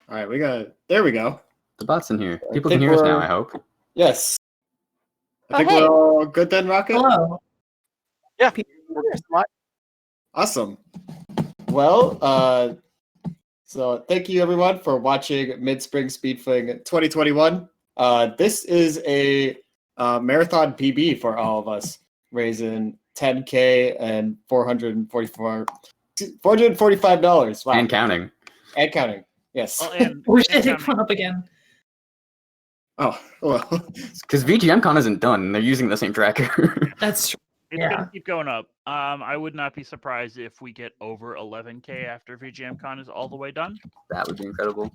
All right, there we go. The bot's in here. I People think can hear us now, we're- I hope. Yes. I Oh, think hey. we're all good then, Rocket? Hello. Yeah. Awesome. Well, so thank you everyone for watching Mid-Spring Speedfling 2021. This is a marathon PB for all of us, raising $10K and $445. Wow. And counting. And counting. Yes. Well, and We're and getting counting. one up again. Oh, well. Because VGMCon isn't done. They're using the same tracker. That's true. It's Yeah. gonna keep going up. I would not be surprised if we get over 11K after VGMCon is all the way done. That would be incredible.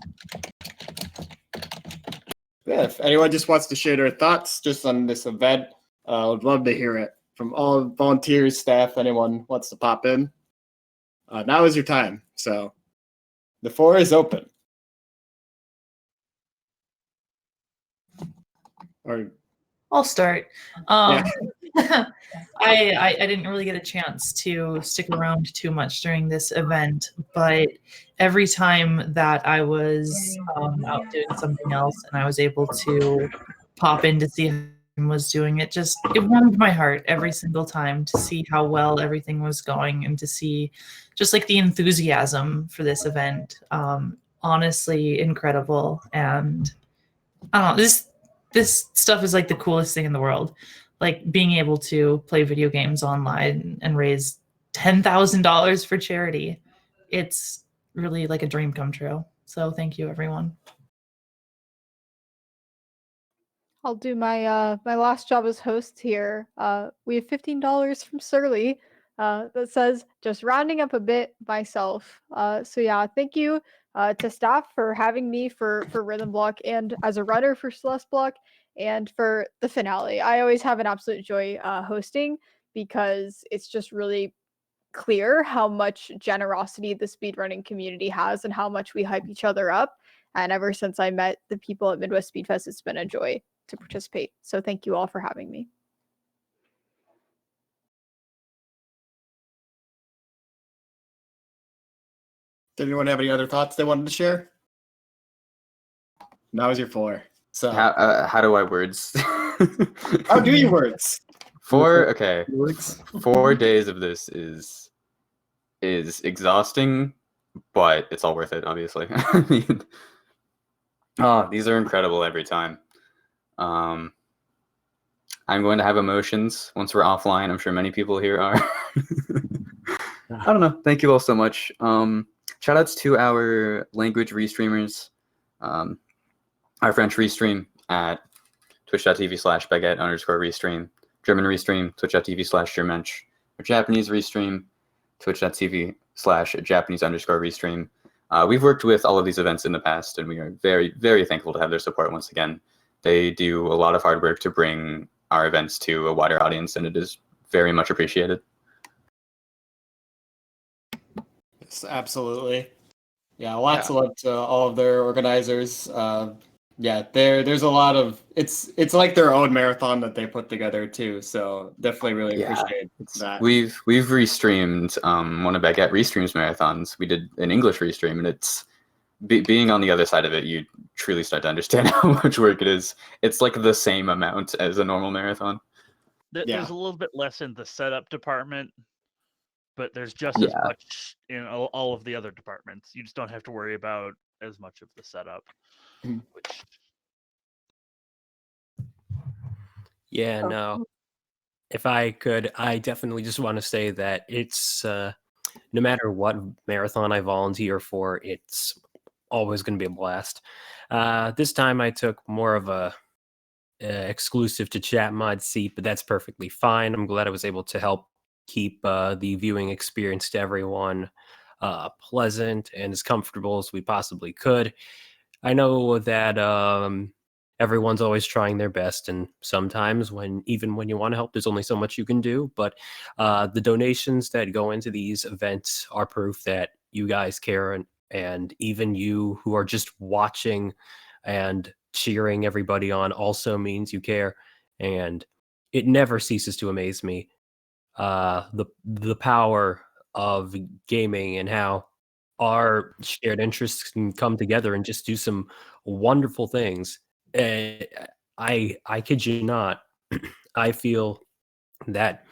Yeah, if anyone just wants to share their thoughts just on this event, I would love to hear it from all volunteers, staff, anyone wants to pop in. Now is your time. So the floor is open. Or I'll start. I didn't really get a chance to stick around too much during this event, but every time that I was out doing something else and I was able to pop in to see how everyone was doing it, it warmed my heart every single time to see how well everything was going and to see just like the enthusiasm for this event. Honestly, incredible. And I don't know, this stuff is like the coolest thing in the world. Like being able to play video games online and raise $10,000 for charity. It's really like a dream come true. So thank you, everyone. I'll do my my last job as host here. We have $15 from Surly that says just rounding up a bit myself. So yeah, thank you to staff for having me for Rhythm Block and as a runner for Celeste Block and for the finale. I always have an absolute joy hosting because it's just really clear how much generosity the speedrunning community has and how much we hype each other up. And ever since I met the people at Midwest Speed Fest, it's been a joy to participate. So thank you all for having me. did anyone have any other thoughts they wanted to share? Now is your floor. So How do I words? how do you words? 4 days of this is exhausting, but it's all worth it, obviously. I mean, these are incredible every time. I'm going to have emotions once we're offline. I'm sure many people here are. I don't know. Thank you all so much. Shout outs to our language restreamers. Our French restream at twitch.tv/baguette_restream. German restream, twitch.tv/Germensch. Our Japanese restream, twitch.tv/Japanese_restream. We've worked with all of these events in the past, and we are very, very thankful to have their support once again. They do a lot of hard work to bring our events to a wider audience, and it is very much appreciated. Yes, absolutely. Yeah, lots of love to all of their organizers. Yeah, there's a lot of it's like their own marathon that they put together too. So definitely really appreciate that. We've restreamed one of Baguette Restreams marathons. We did an English restream, and it's being on the other side of it, you truly start to understand how much work it is. It's like the same amount as a normal marathon. There's a little bit less in the setup department, but there's just as much in all of the other departments. You just don't have to worry about as much of the setup. Which... Yeah, no. If I could, I definitely just want to say that it's no matter what marathon I volunteer for, it's always going to be a blast. This time I took more of a exclusive to chat mod seat, but that's perfectly fine. I'm glad I was able to help keep the viewing experience to everyone pleasant and as comfortable as we possibly could. I know that everyone's always trying their best, and sometimes even when you want to help, there's only so much you can do. But the donations that go into these events are proof that you guys care, and even you who are just watching and cheering everybody on also means you care. And it never ceases to amaze me the power of gaming and how our shared interests can come together and just do some wonderful things. I kid you not, I feel that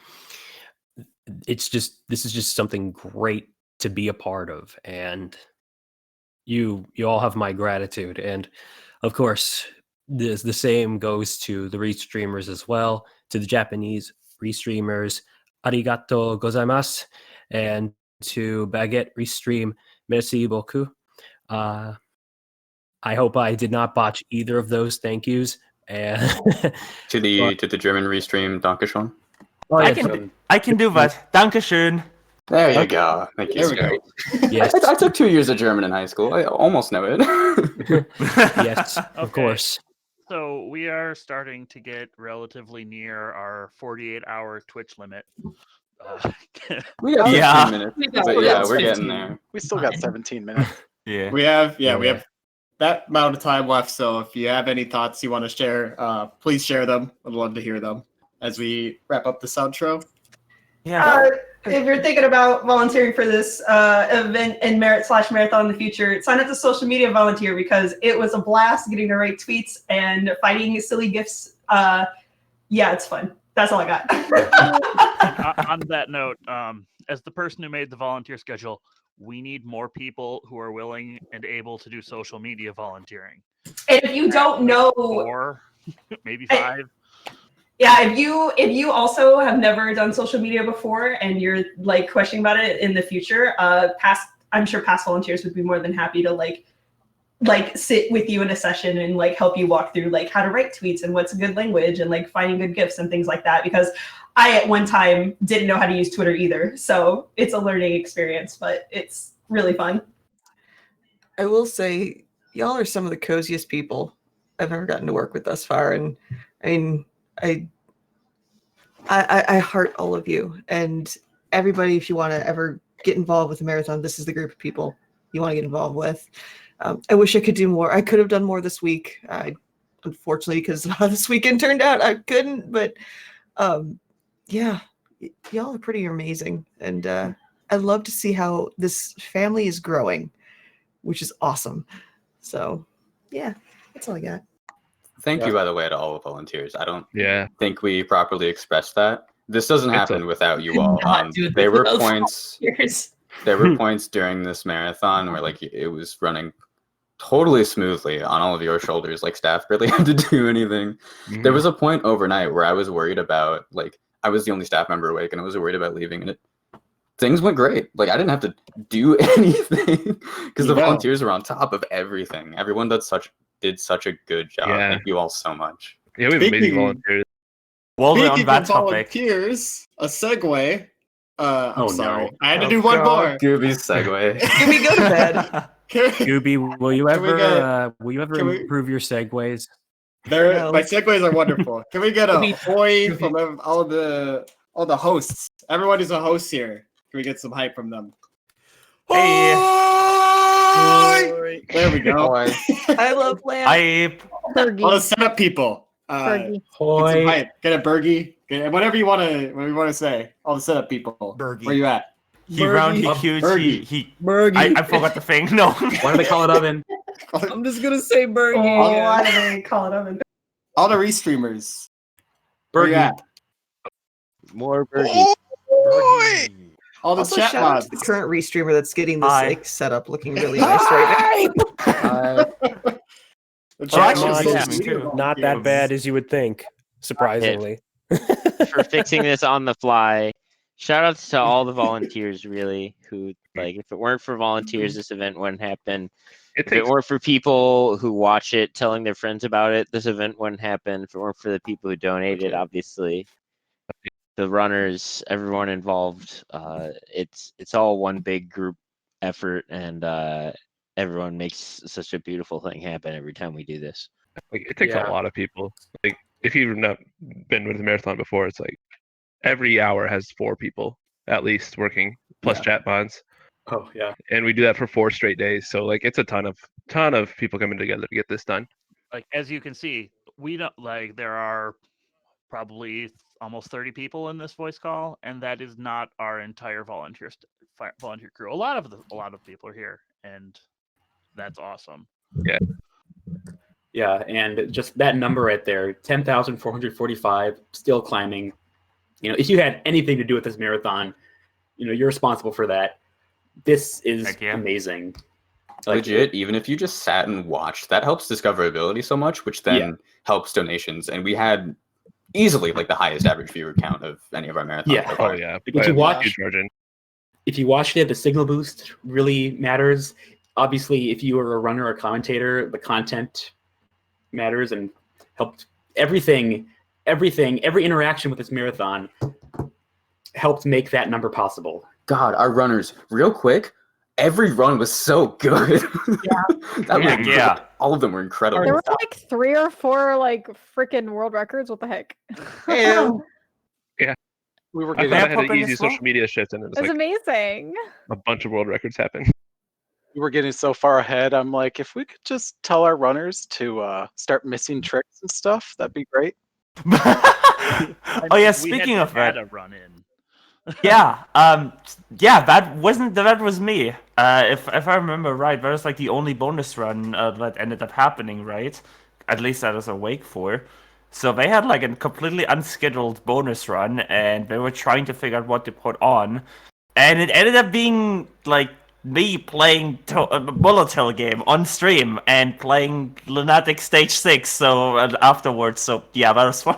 this is just something great to be a part of, and you all have my gratitude. And of course, the same goes to the restreamers as well, to the Japanese restreamers, arigato gozaimasu, and to Baguette Restream, merci beaucoup. I hope I did not botch either of those thank yous. And To the German restream, Dankeschön. oh, yeah, I can do that. Dankeschön. There you go. Thank you. There we go. yes, I took 2 years of German in high school. I almost know it. yes, of Okay. course. So we are starting to get relatively near our 48-hour Twitch limit. We got 15 Yeah. minutes. We got But yeah, 15. we're getting there. We still got Fine. 17 minutes. Yeah. We have Yeah. we have that amount of time left. So if you have any thoughts you want to share, please share them. I'd love to hear them as we wrap up this outro. Yeah. If you're thinking about volunteering for this event and marathon in the future, sign up to social media volunteer, because it was a blast getting to write tweets and finding silly gifts. Yeah, it's fun. That's all I got. On that note, as the person who made the volunteer schedule, we need more people who are willing and able to do social media volunteering. And if you don't know, 4, maybe 5. yeah, if you also have never done social media before and you're like questioning about it in the future, I'm sure past volunteers would be more than happy to like sit with you in a session and like help you walk through like how to write tweets and what's a good language and like finding good gifts and things like that, because I at one time didn't know how to use Twitter either. So it's a learning experience, but it's really fun. I will say, y'all are some of the coziest people I've ever gotten to work with thus far, and I mean, I heart all of you and everybody. If you want to ever get involved with a marathon, this is the group of people you want to get involved with. I wish I could do more. I could have done more this week. Unfortunately, because of how this weekend turned out, I couldn't. But yeah, y'all are pretty amazing, and I love to see how this family is growing, which is awesome. So yeah, that's all I got. Thank you, by the way, to all the volunteers. I don't Yeah. think we properly expressed that. This doesn't It's happen without you all. Not do There were those points. volunteers. There were points during this marathon where like it was running totally smoothly on all of your shoulders. Like staff barely had to do anything. There was a point overnight where I was worried about, like, I was the only staff member awake and I was worried about leaving, and things went great. Like I didn't have to do anything because the volunteers were on top of everything. Everyone did such a good job. Yeah. Thank you all so much. Yeah, we have amazing volunteers. Well, on Speaking that of topic, volunteers, a segue. I'm Oh, sorry, no. I had to do one more. Gooby's segue. Can we go to bed? Gooby, will you Can we ever can we- improve your segues? My segues are wonderful. Can we get a Gooby- hoy from all the hosts? Everyone is a host here. Can we get some hype from them? hey, There we go. Boy. I love lamb. All the Fergie. setup people. Fergie. Get some hype. Get a Bergie. Whatever you want to say. All the setup people. Bergie. Where you at? he round, he huge, Bergie. he Bergie. I forgot the thing. No. Why do they call it oven? I'm just gonna say Bergie. Oh, yeah. why do they call it oven? All the restreamers. Where you at? More Bergie. All the Also, chat shout out mods. to the current restreamer that's getting this Hi. like setup looking really nice right The Well, chat actually, mods yeah, are me too. Not that bad as you would think, surprisingly. For fixing this on the fly. Shout outs to all the volunteers, really, who, like, if it weren't for volunteers, this event wouldn't happen. If it weren't for people who watch it, telling their friends about it, this event wouldn't happen. If it weren't for the people who donated, obviously, the runners, everyone involved, it's all one big group effort, and everyone makes such a beautiful thing happen every time we do this. Like it takes Yeah. a lot of people. Like if you've not been with a marathon before, it's like every hour has 4 people at least working, plus chat mods. Oh yeah. And we do that for 4 straight days. So like it's a ton of people coming together to get this done. Like as you can see, we don't like there are probably almost 30 people in this voice call, and that is not our entire volunteer crew. A lot of people are here. and that's awesome. Yeah, and just that number right there, 10,445, still climbing. If you had anything to do with this marathon, you're responsible for that. This is amazing. Legit, even if you just sat and watched, that helps discoverability so much, which then helps donations. And we had easily the highest average viewer count of any of our marathons. Yeah. So far. Oh yeah. If you watched it, the signal boost really matters. Obviously, if you are a runner or commentator, the content matters and helped every interaction with this marathon helped make that number possible. God, our runners, real quick, every run was so good. All of them were incredible. There were 3 or 4 freaking world records. What the heck? Hey. Yeah. We were I getting thought I had an easy social media shift, and it It was was amazing. a bunch of world records happened. We were getting so far ahead. I'm like, if we could just tell our runners to start missing tricks and stuff, that'd be great. Oh yeah, speaking of that, a run in. That was me. If I remember right, that was the only bonus run that ended up happening, right? At least I was awake for. So they had a completely unscheduled bonus run, and they were trying to figure out what to put on, and it ended up being me playing a bullet hell game on stream and playing Lunatic Stage 6. So afterwards, that was fun.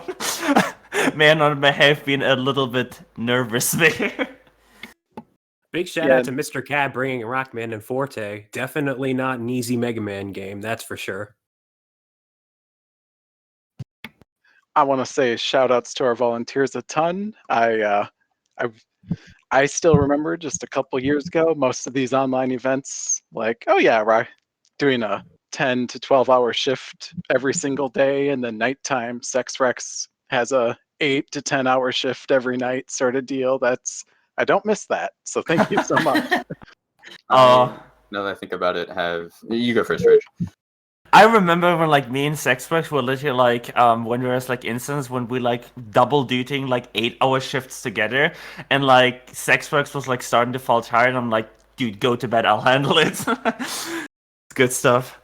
Man, I may have been a little bit nervous there. Big shout out to Mr. Cat bringing Rockman and Forte. Definitely not an easy Mega Man game, that's for sure. I want to say shout outs to our volunteers a ton. I still remember just a couple years ago, most of these online events, we're doing a 10 to 12 hour shift every single day, and then nighttime Sex Rex has a 8 to 10 hour shift every night sort of deal. I don't miss that. So thank you so much. Now that I think about it, you go first, Rich. I remember when me and Sexworks were literally when there was instances when we double duting 8-hour shifts together, and Sexworks was starting to fall tired. I'm like, dude, go to bed, I'll handle it. Good stuff.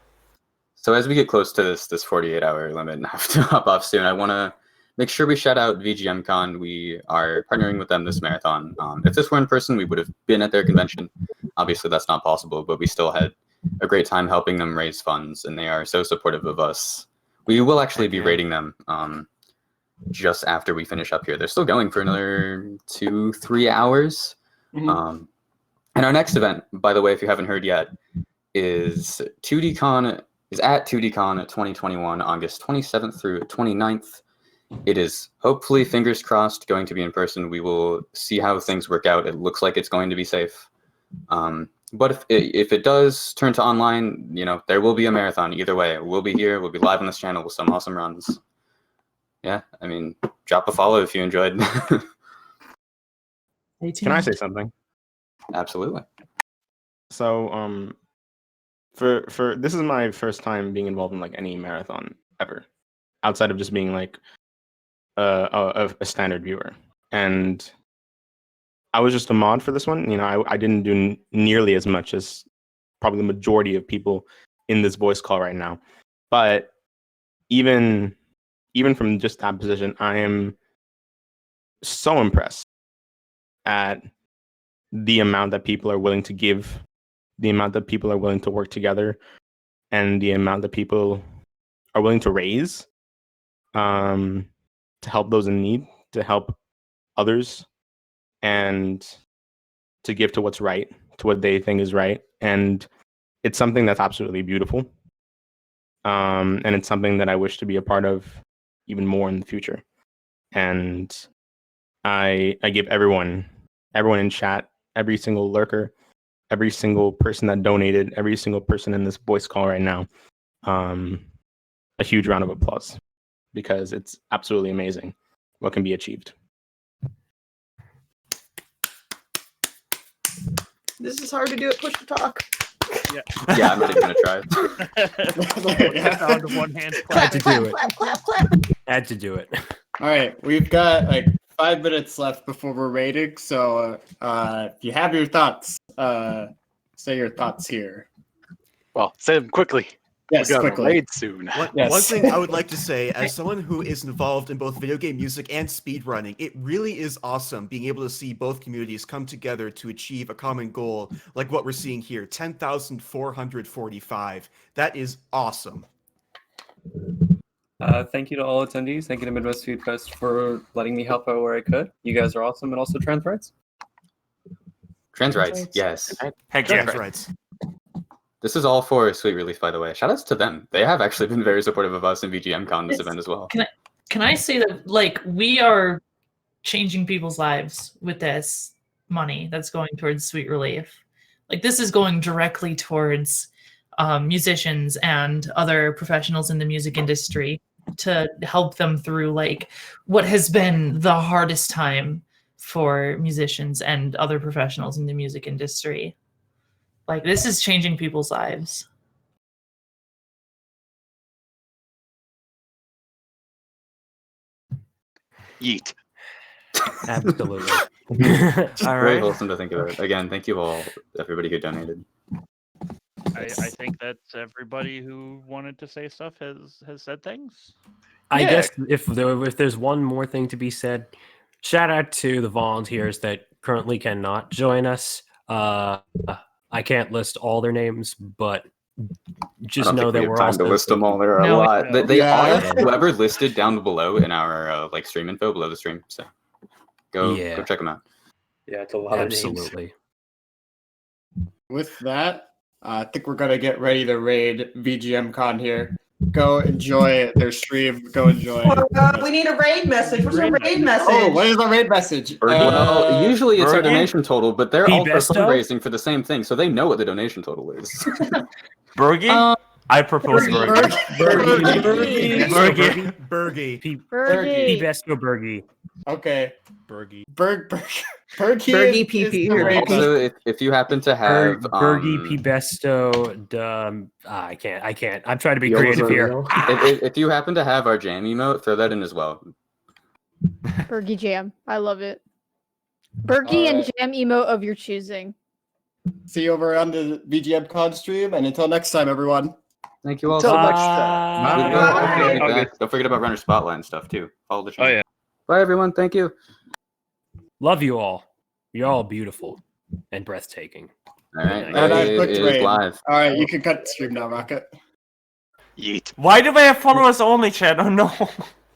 So as we get close to this 48-hour limit and have to hop off soon, I want to make sure we shout out VGMCon. We are partnering with them this marathon. If this were in person, we would have been at their convention. Obviously, that's not possible, but we still had a great time helping them raise funds, and they are so supportive of us. We will actually be rating them just after we finish up here. They're still going for another 2-3 hours. Mm-hmm. And our next event, by the way, if you haven't heard yet, is at 2DCon 2021, August 27th through 29th. It is hopefully, fingers crossed, going to be in person. We will see how things work out. It looks like it's going to be safe. But if it does turn to online, there will be a marathon. Either way, we'll be here. We'll be live on this channel with some awesome runs. Yeah, drop a follow if you enjoyed. Can I say something? Absolutely. So, for this is my first time being involved in any marathon ever, outside of just being a standard viewer, and I was just a mod for this one. I didn't do nearly as much as probably the majority of people in this voice call right now. But even from just that position, I am so impressed at the amount that people are willing to give, the amount that people are willing to work together, and the amount that people are willing to raise to help those in need, to help others, and to give to what's right, to what they think is right. And it's something that's absolutely beautiful. And it's something that I wish to be a part of even more in the future. And I give everyone in chat, every single lurker, every single person that donated, every single person in this voice call right now, a huge round of applause, because it's absolutely amazing what can be achieved. This is hard to do at push to talk. Yeah, I'm not even gonna try. Sound of one hand Had to do it. Clap. Had to do it. All right, we've got 5 minutes left before we're rating. So if you have your thoughts, say your thoughts here. Well, say them quickly. Yes, we got quickly. a raid soon. One thing I would like to say, as someone who is involved in both video game music and speedrunning, it really is awesome being able to see both communities come together to achieve a common goal, like what we're seeing here, 10,445. That is awesome. Thank you to all attendees. Thank you to Midwest Food Fest for letting me help out where I could. You guys are awesome, and also trans rights. Trans rights, yes. Heck yeah. Trans rights. This is all for Sweet Relief, by the way. Shout outs to them. They have actually been very supportive of us in VGMCon this event as well. Can I say that, like, we are changing people's lives with this money that's going towards Sweet Relief. Like, this is going directly towards musicians and other professionals in the music industry to help them through, like, what has been the hardest time for musicians and other professionals in the music industry. Like, this is changing people's lives. Yeet. Absolutely. Very wholesome to think about. Again, thank you all, everybody who donated. I think that everybody who wanted to say stuff has said things. I guess if there's one more thing to be said, shout out to the volunteers that currently cannot join us. I can't list all their names, but just know that we're all time to list them all. There are a lot. They are whoever listed down below in our like stream info below the stream. So go check them out. Yeah, it's a lot of names. Absolutely. With that, I think we're gonna get ready to raid VGMCon here. Go enjoy their stream. Go enjoy. We need a raid message. What's a raid message? Oh, what is the raid message? Well, usually it's our Bergie? donation total, but they're all for Besto? fundraising for the same thing, so they know what the donation total is. Bergie? I propose Bergie. Bergie. Bergie. Besto Bergie. Okay. Bergie. Bergie. Bergie PP. Also, if you happen to have Bergie P Besto. I can't. I'm trying to be creative here. If you happen to have our jam emote, throw that in as well. Bergie Jam. I love it. Bergie and Jam emote of your choosing. See you over on the VGMCon stream, and until next time, everyone. Thank you all Until so much. next time. Bye. Don't forget about Runner Spotlight and stuff too. Follow the channel. Oh yeah. Bye everyone. Thank you. Love you all. You're all beautiful and breathtaking. All right. And I've clicked It is raid. live. All right, you can cut the stream now, Rocket. Yeet. Why do I have followers only, Chad? Oh no.